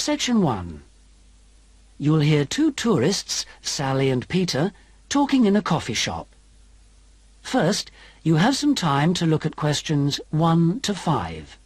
Section 1. You'll hear two tourists, Sally and Peter, talking in a coffee shop. First, you have some time to look at questions 1 to 5.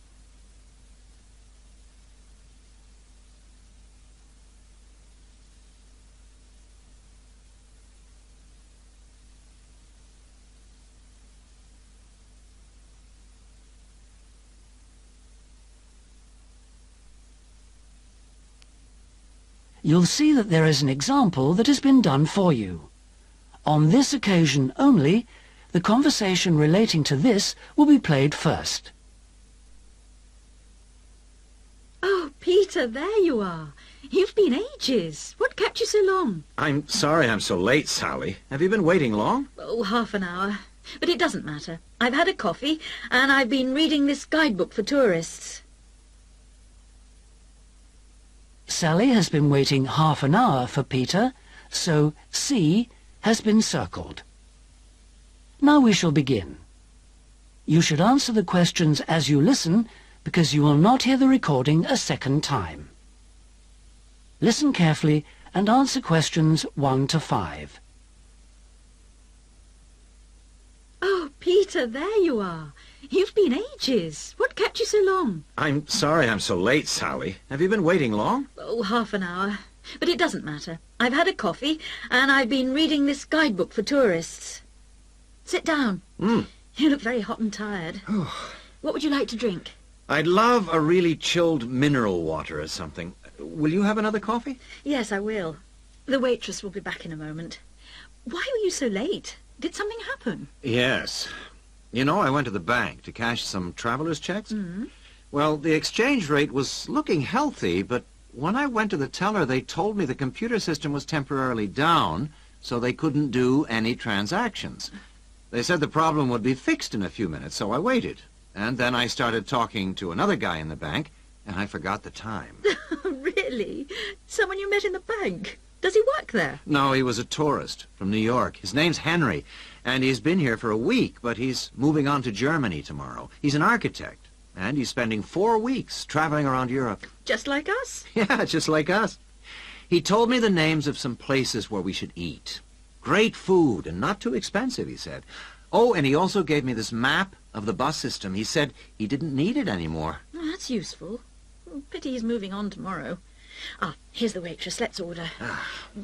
You'll see that there is an example that has been done for you. On this occasion only, the conversation relating to this will be played first. Oh, Peter, there you are. You've been ages. What kept you so long? I'm sorry I'm so late, Sally. Have you been waiting long? Oh, half an hour. But it doesn't matter. I've had a coffee, and I've been reading this guidebook for tourists. Sally has been waiting half an hour for Peter, so C has been circled. Now we shall begin. You should answer the questions as you listen, because you will not hear the recording a second time. Listen carefully and answer questions 1 to 5. Oh, Peter, there you are. You've been ages. What kept you so long? I'm sorry I'm so late, Sally. Have you been waiting long? Oh, half an hour. But it doesn't matter. I've had a coffee, and I've been reading this guidebook for tourists. Sit down. You look very hot and tired. What would you like to drink? I'd love a really chilled mineral water or something. Will you have another coffee? Yes, I will. The waitress will be back in a moment. Why were you so late? Did something happen? Yes. You know, I went to the bank to cash some traveler's checks. Well, the exchange rate was looking healthy, but when I went to the teller, they told me the computer system was temporarily down, so they couldn't do any transactions. They said the problem would be fixed in a few minutes, so I waited. And then I started talking to another guy in the bank, and I forgot the time. Really? Someone you met in the bank? Does he work there? No, he was a tourist from New York. His name's Henry, and he's been here for a week, but he's moving on to Germany tomorrow. He's an architect, and he's spending 4 weeks traveling around Europe. Just like us? Yeah, just like us. He told me the names of some places where we should eat. Great food, and not too expensive, he said. Oh, and he also gave me this map of the bus system. He said he didn't need it anymore. Oh, that's useful. Pity he's moving on tomorrow. Ah, here's the waitress. Let's order.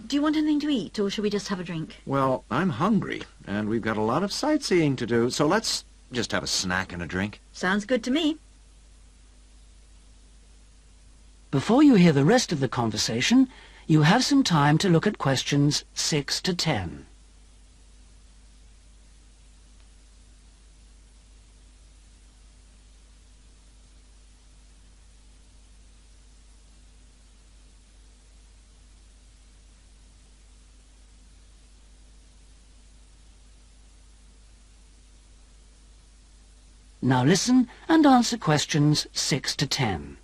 Do you want anything to eat, or shall we just have a drink? Well, I'm hungry, and we've got a lot of sightseeing to do, so let's just have a snack and a drink. Sounds good to me. Before you hear the rest of the conversation, you have some time to look at questions 6 to 10. Now listen and answer questions 6 to 10.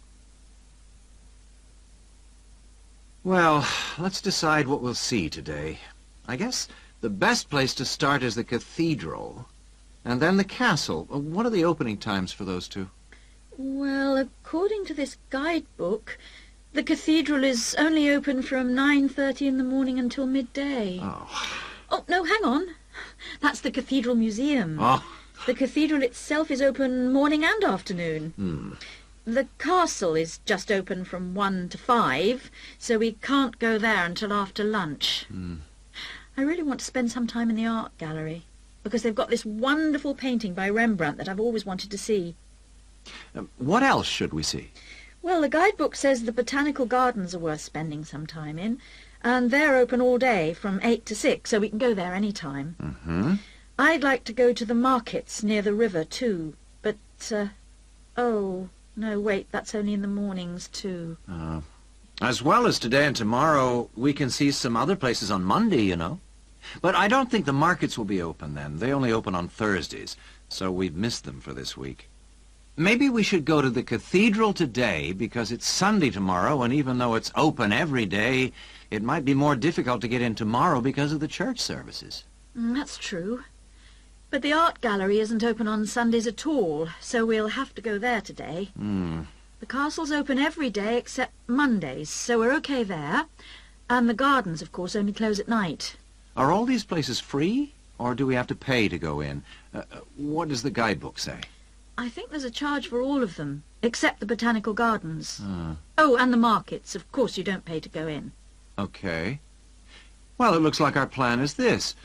Well, let's decide what we'll see today. I guess the best place to start is the cathedral, and then the castle. What are the opening times for those two? Well, according to this guidebook, the cathedral is only open from 9:30 in the morning until midday. Oh, no, hang on. That's the Cathedral Museum. The cathedral itself is open morning and afternoon. The castle is just open from 1 to 5, so we can't go there until after lunch. I really want to spend some time in the art gallery, because they've got this wonderful painting by Rembrandt that I've always wanted to see. What else should we see? Well, the guidebook says the botanical gardens are worth spending some time in, and they're open all day from 8 to 6, so we can go there any time. I'd like to go to the markets near the river, too, but, oh, no, wait, that's only in the mornings, too. As well as today and tomorrow, we can see some other places on Monday, you know. But I don't think the markets will be open then. They only open on Thursdays, so we've missed them for this week. Maybe we should go to the cathedral today because it's Sunday tomorrow, and even though it's open every day, it might be more difficult to get in tomorrow because of the church services. That's true. But the art gallery isn't open on Sundays at all, so we'll have to go there today. The castle's open every day except Mondays, so we're okay there. And the gardens, of course, only close at night. Are all these places free, or do we have to pay to go in? What does the guidebook say? I think there's a charge for all of them, except the botanical gardens. Ah. Oh, and the markets. Of course you don't pay to go in. Okay. Well, it looks like our plan is this.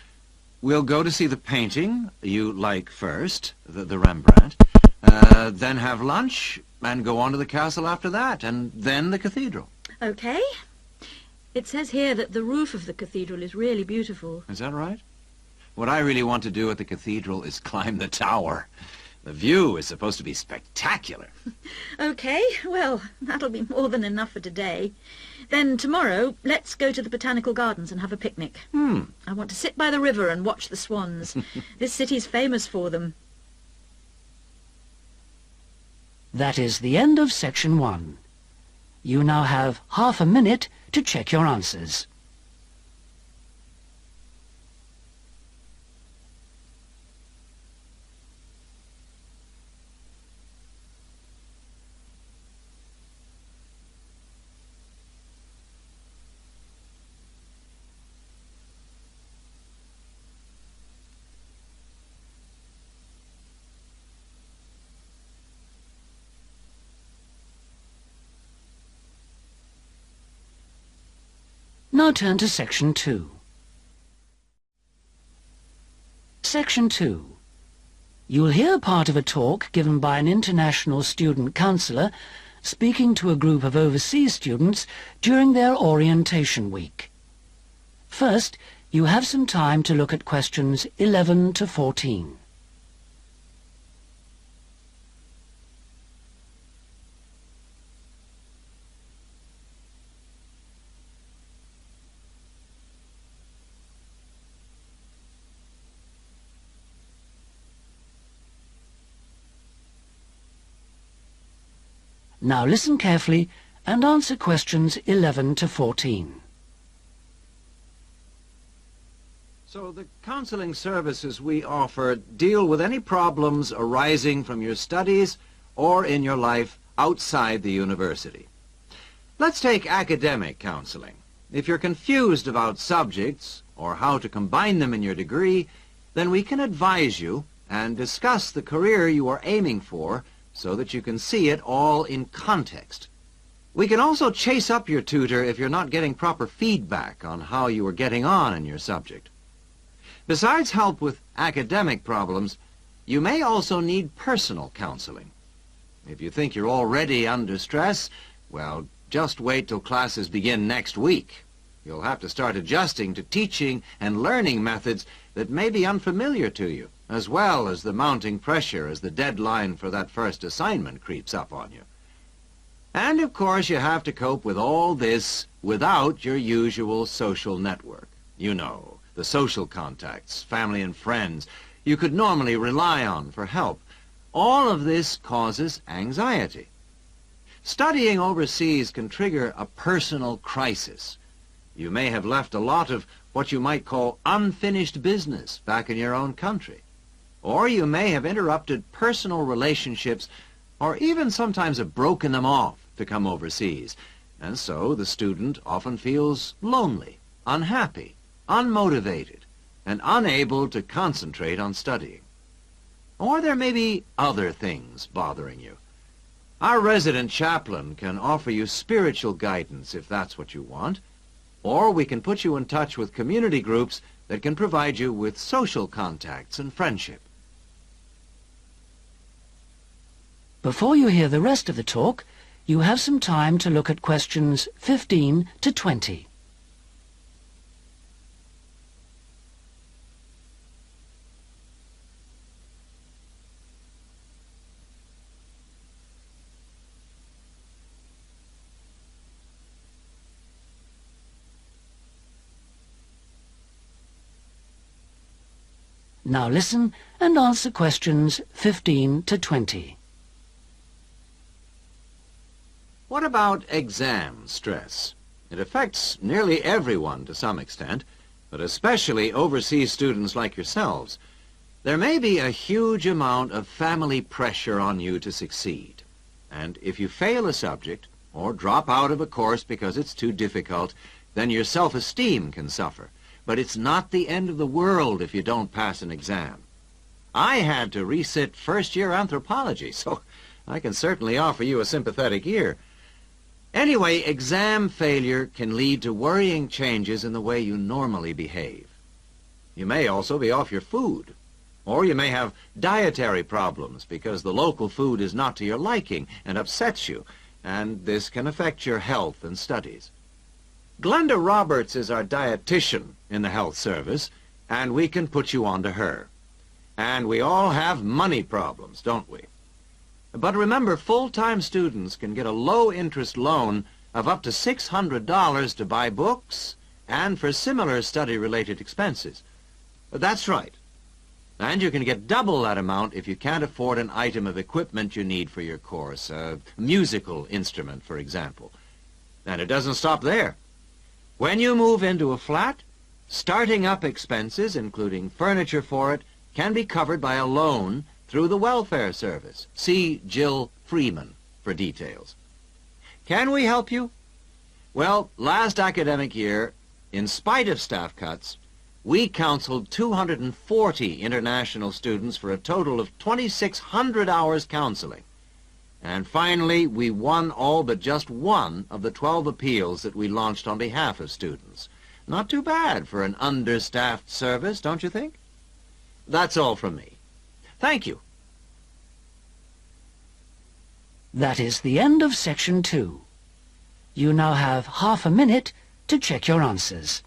We'll go to see the painting you like first, the Rembrandt, then have lunch, and go on to the castle after that, and then the cathedral. Okay. It says here that the roof of the cathedral is really beautiful. Is that right? What I really want to do at the cathedral is climb the tower. The view is supposed to be spectacular. Okay, well, that'll be more than enough for today. Then tomorrow, let's go to the botanical gardens and have a picnic. I want to sit by the river and watch the swans. This city's famous for them. That is the end of section 1. You now have half a minute to check your answers. Now turn to section 2. Section 2. You'll hear part of a talk given by an international student counsellor speaking to a group of overseas students during their orientation week. First, you have some time to look at questions 11 to 14. Now listen carefully and answer questions 11 to 14. So the counseling services we offer deal with any problems arising from your studies or in your life outside the university. Let's take academic counseling. If you're confused about subjects or how to combine them in your degree, then we can advise you and discuss the career you are aiming for so that you can see it all in context. We can also chase up your tutor if you're not getting proper feedback on how you are getting on in your subject. Besides help with academic problems, you may also need personal counseling. If you think you're already under stress, well, just wait till classes begin next week. You'll have to start adjusting to teaching and learning methods that may be unfamiliar to you, as well as the mounting pressure as the deadline for that first assignment creeps up on you. And, of course, you have to cope with all this without your usual social network. You know, the social contacts, family and friends you could normally rely on for help. All of this causes anxiety. Studying overseas can trigger a personal crisis. You may have left a lot of what you might call unfinished business back in your own country. Or you may have interrupted personal relationships, or even sometimes have broken them off to come overseas. And so the student often feels lonely, unhappy, unmotivated, and unable to concentrate on studying. Or there may be other things bothering you. Our resident chaplain can offer you spiritual guidance if that's what you want, or we can put you in touch with community groups that can provide you with social contacts and friendship. Before you hear the rest of the talk, you have some time to look at questions 15 to 20. Now listen and answer questions 15 to 20. What about exam stress? It affects nearly everyone to some extent, but especially overseas students like yourselves. There may be a huge amount of family pressure on you to succeed. And if you fail a subject, or drop out of a course because it's too difficult, then your self-esteem can suffer. But it's not the end of the world if you don't pass an exam. I had to resit first-year anthropology, so I can certainly offer you a sympathetic ear. Anyway, exam failure can lead to worrying changes in the way you normally behave. You may also be off your food, or you may have dietary problems because the local food is not to your liking and upsets you, and this can affect your health and studies. Glenda Roberts is our dietitian in the health service, and we can put you on to her. And we all have money problems, don't we? But remember, full-time students can get a low-interest loan of up to $600 to buy books and for similar study-related expenses. That's right. And you can get double that amount if you can't afford an item of equipment you need for your course, a musical instrument, for example. And it doesn't stop there. When you move into a flat, starting up expenses, including furniture for it, can be covered by a loan through the welfare service. See Jill Freeman for details. Can we help you? Well, last academic year, in spite of staff cuts, we counseled 240 international students for a total of 2,600 hours counseling. And finally, we won all but just one of the 12 appeals that we launched on behalf of students. Not too bad for an understaffed service, don't you think? That's all from me. Thank you. That is the end of section 2. You now have half a minute to check your answers.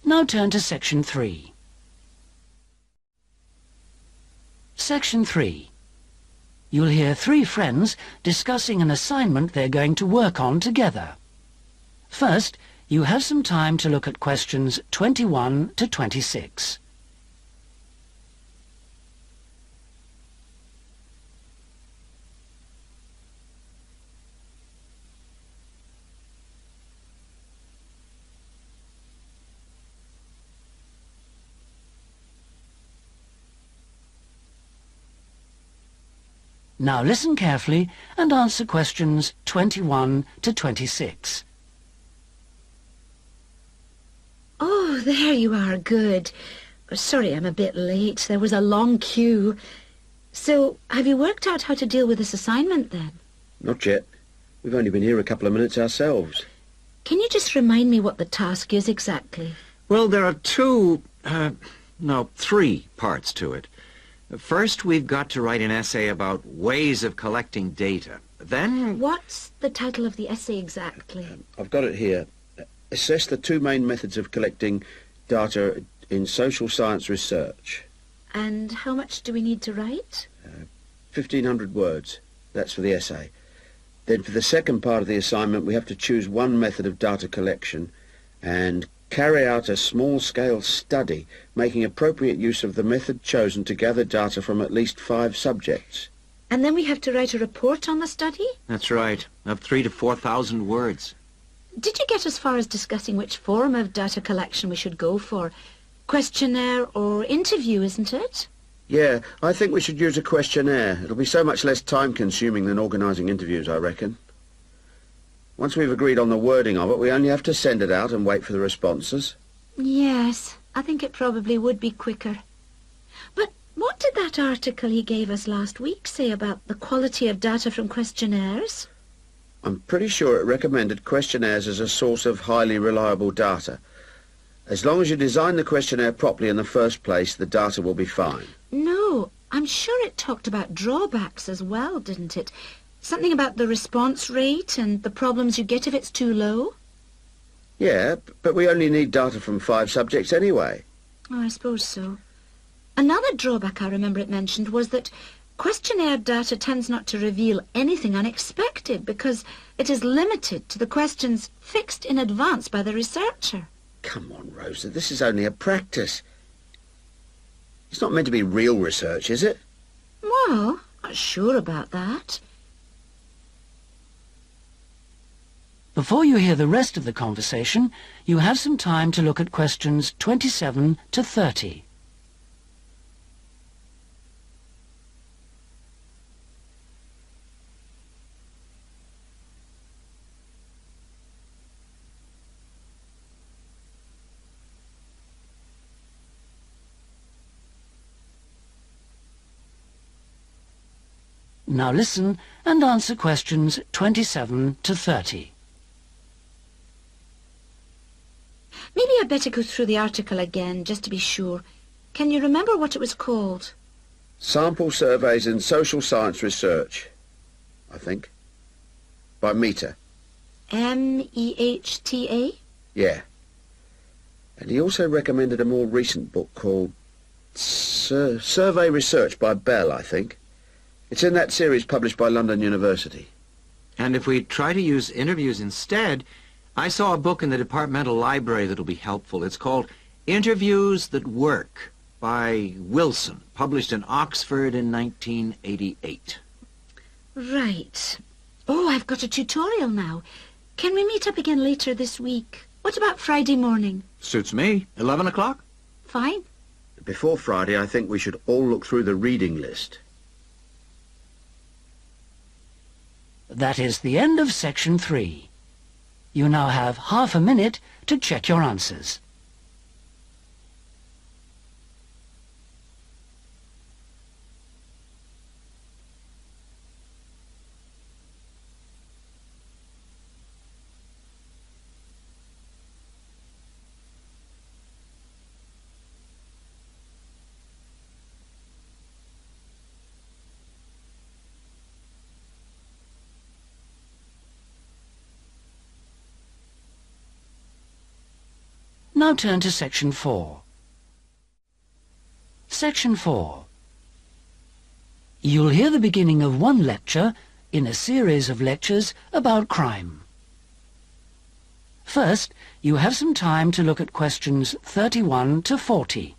Now turn to section 3. Section 3. You'll hear 3 friends discussing an assignment they're going to work on together. First, you have some time to look at questions 21 to 26. Now listen carefully and answer questions 21 to 26. Oh, there you are. Good. Sorry I'm a bit late. There was a long queue. So, have you worked out how to deal with this assignment then? Not yet. We've only been here a couple of minutes ourselves. Can you just remind me what the task is exactly? Well, there are three parts to it. First, we've got to write an essay about ways of collecting data. Then... What's the title of the essay exactly? I've got it here. Assess the 2 main methods of collecting data in social science research. And how much do we need to write? 1,500 words. That's for the essay. Then for the second part of the assignment, we have to choose one method of data collection and carry out a small-scale study, making appropriate use of the method chosen to gather data from at least 5 subjects. And then we have to write a report on the study? That's right, of 3,000 to 4,000 words. Did you get as far as discussing which form of data collection we should go for? Questionnaire or interview, isn't it? Yeah, I think we should use a questionnaire. It'll be so much less time-consuming than organising interviews, I reckon. Once we've agreed on the wording of it, we only have to send it out and wait for the responses. Yes, I think it probably would be quicker. But what did that article he gave us last week say about the quality of data from questionnaires? I'm pretty sure it recommended questionnaires as a source of highly reliable data. As long as you design the questionnaire properly in the first place, the data will be fine. No, I'm sure it talked about drawbacks as well, didn't it? Something about the response rate and the problems you get if it's too low? Yeah, but we only need data from 5 subjects anyway. Oh, I suppose so. Another drawback I remember it mentioned was that Questionnaire data tends not to reveal anything unexpected because it is limited to the questions fixed in advance by the researcher. Come on, Rosa, this is only a practice. It's not meant to be real research, is it? Well, not sure about that. Before you hear the rest of the conversation, you have some time to look at questions 27 to 30. Now listen and answer questions 27 to 30. Maybe I'd better go through the article again, just to be sure. Can you remember what it was called? Sample Surveys in Social Science Research, I think. By Mehta. M-E-H-T-A? Yeah. And he also recommended a more recent book called Survey Research by Bell, I think. It's in that series published by London University. And if we try to use interviews instead, I saw a book in the departmental library that'll be helpful. It's called Interviews That Work by Wilson, published in Oxford in 1988. Right. Oh, I've got a tutorial now. Can we meet up again later this week? What about Friday morning? Suits me. 11 o'clock? Fine. Before Friday, I think we should all look through the reading list. That is the end of section 3. You now have half a minute to check your answers. Now turn to section 4. Section 4. You'll hear the beginning of one lecture in a series of lectures about crime. First, you have some time to look at questions 31 to 40.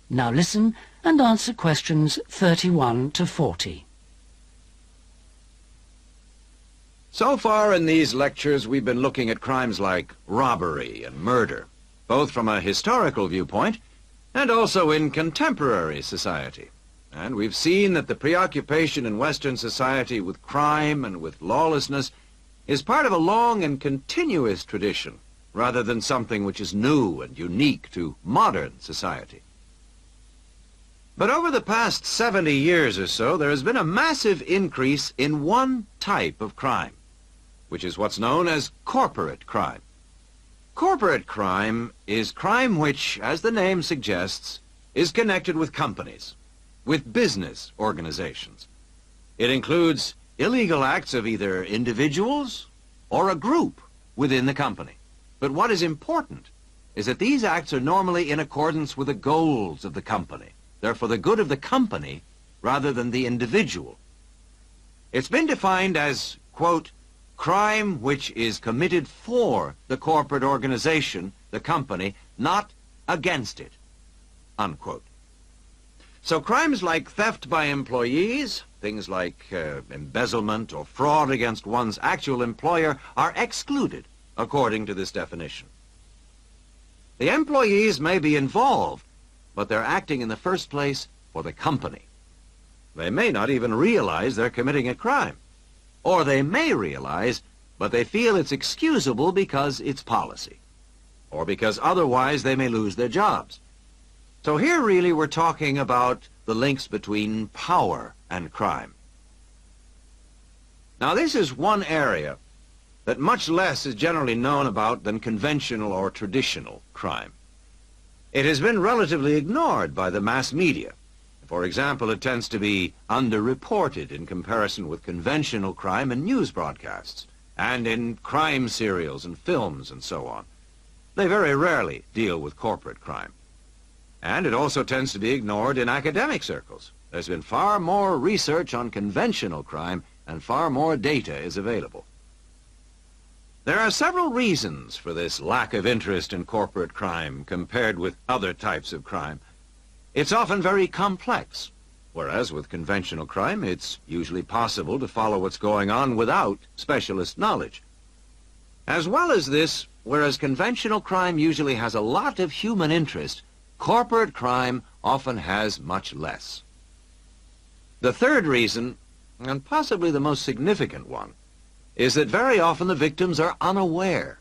Now listen and answer questions 31 to 40. So far in these lectures, we've been looking at crimes like robbery and murder, both from a historical viewpoint and also in contemporary society. And we've seen that the preoccupation in Western society with crime and with lawlessness is part of a long and continuous tradition, rather than something which is new and unique to modern society. But over the past 70 years or so, there has been a massive increase in one type of crime, which is what's known as corporate crime. Corporate crime is crime which, as the name suggests, is connected with companies, with business organizations. It includes illegal acts of either individuals or a group within the company. But what is important is that these acts are normally in accordance with the goals of the company. They're for the good of the company rather than the individual. It's been defined as, quote, crime which is committed for the corporate organization, the company, not against it, unquote. So crimes like theft by employees, things like embezzlement or fraud against one's actual employer are excluded according to this definition. The employees may be involved, but they're acting in the first place for the company. They may not even realize they're committing a crime, or they may realize but they feel it's excusable because it's policy, or because otherwise they may lose their jobs. So here really we're talking about the links between power and crime. Now this is one area that much less is generally known about than conventional or traditional crime. It has been relatively ignored by the mass media. For example, it tends to be underreported in comparison with conventional crime in news broadcasts and in crime serials and films and so on. They very rarely deal with corporate crime. And it also tends to be ignored in academic circles. There's been far more research on conventional crime and far more data is available. There are several reasons for this lack of interest in corporate crime compared with other types of crime. It's often very complex, whereas with conventional crime, it's usually possible to follow what's going on without specialist knowledge. As well as this, whereas conventional crime usually has a lot of human interest, corporate crime often has much less. The third reason, and possibly the most significant one, is that very often the victims are unaware.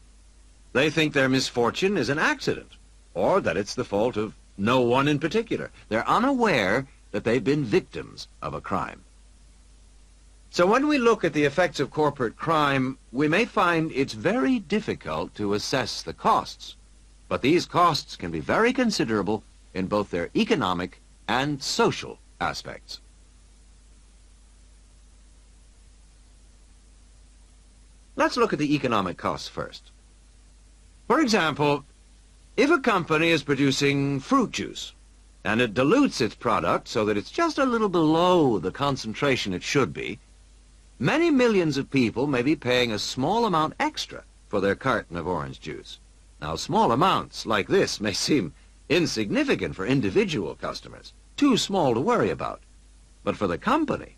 They think their misfortune is an accident, or that it's the fault of no one in particular. They're unaware that they've been victims of a crime. So when we look at the effects of corporate crime, we may find it's very difficult to assess the costs. But these costs can be very considerable in both their economic and social aspects. Let's look at the economic costs first. For example, if a company is producing fruit juice and it dilutes its product so that it's just a little below the concentration it should be, many millions of people may be paying a small amount extra for their carton of orange juice. Now, small amounts like this may seem insignificant for individual customers, too small to worry about. But for the company,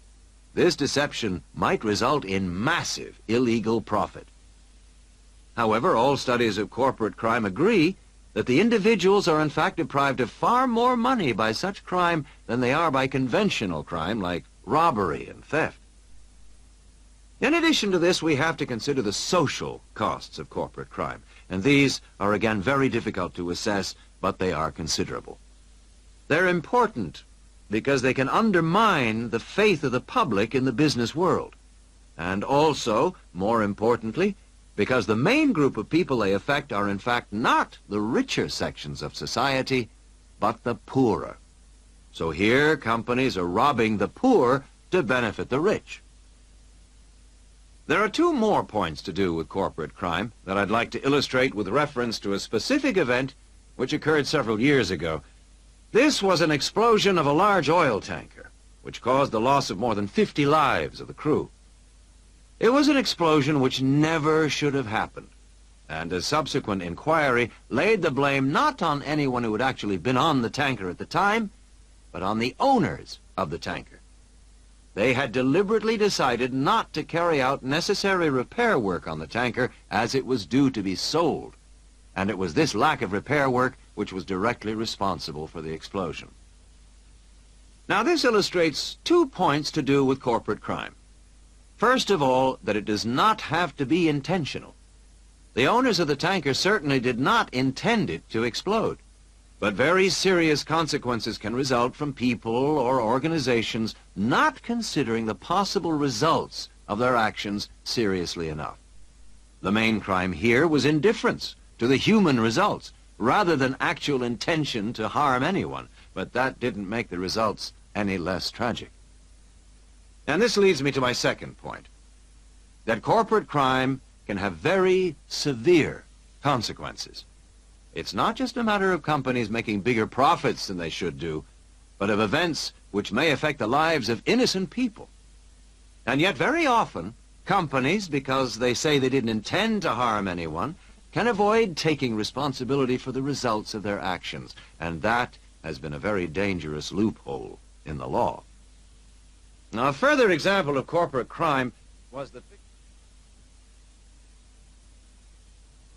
this deception might result in massive illegal profit. However, all studies of corporate crime agree that the individuals are in fact deprived of far more money by such crime than they are by conventional crime like robbery and theft. In addition to this, we have to consider the social costs of corporate crime, and these are again very difficult to assess, but they are considerable. They're important because they can undermine the faith of the public in the business world, and also, more importantly, because the main group of people they affect are in fact not the richer sections of society, but the poorer. So here, companies are robbing the poor to benefit the rich. There are two more points to do with corporate crime that I'd like to illustrate with reference to a specific event which occurred several years ago. This was an explosion of a large oil tanker, which caused the loss of more than 50 lives of the crew. It was an explosion which never should have happened, and a subsequent inquiry laid the blame not on anyone who had actually been on the tanker at the time, but on the owners of the tanker. They had deliberately decided not to carry out necessary repair work on the tanker as it was due to be sold, and it was this lack of repair work which was directly responsible for the explosion. Now this illustrates 2 points to do with corporate crime. First of all, that it does not have to be intentional. The owners of the tanker certainly did not intend it to explode, but very serious consequences can result from people or organizations not considering the possible results of their actions seriously enough. The main crime here was indifference to the human results, rather than actual intention to harm anyone, but that didn't make the results any less tragic. And this leads me to my second point, that corporate crime can have very severe consequences. It's not just a matter of companies making bigger profits than they should do, but of events which may affect the lives of innocent people. And yet very often, companies, because they say they didn't intend to harm anyone, can avoid taking responsibility for the results of their actions, and that has been a very dangerous loophole in the law. Now, a further example of corporate crime was the...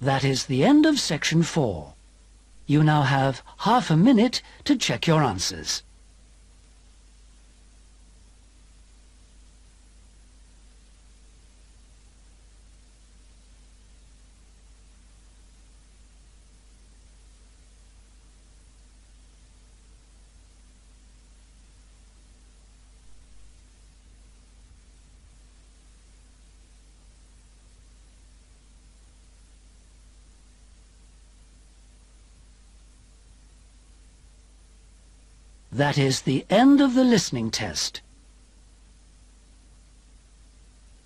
That is the end of section 4. You now have half a minute to check your answers. That is the end of the listening test.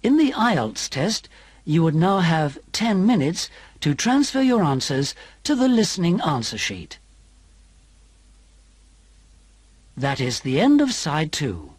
In the Ielts test, you would now have 10 minutes to transfer your answers to the listening answer sheet. That is the end of side 2.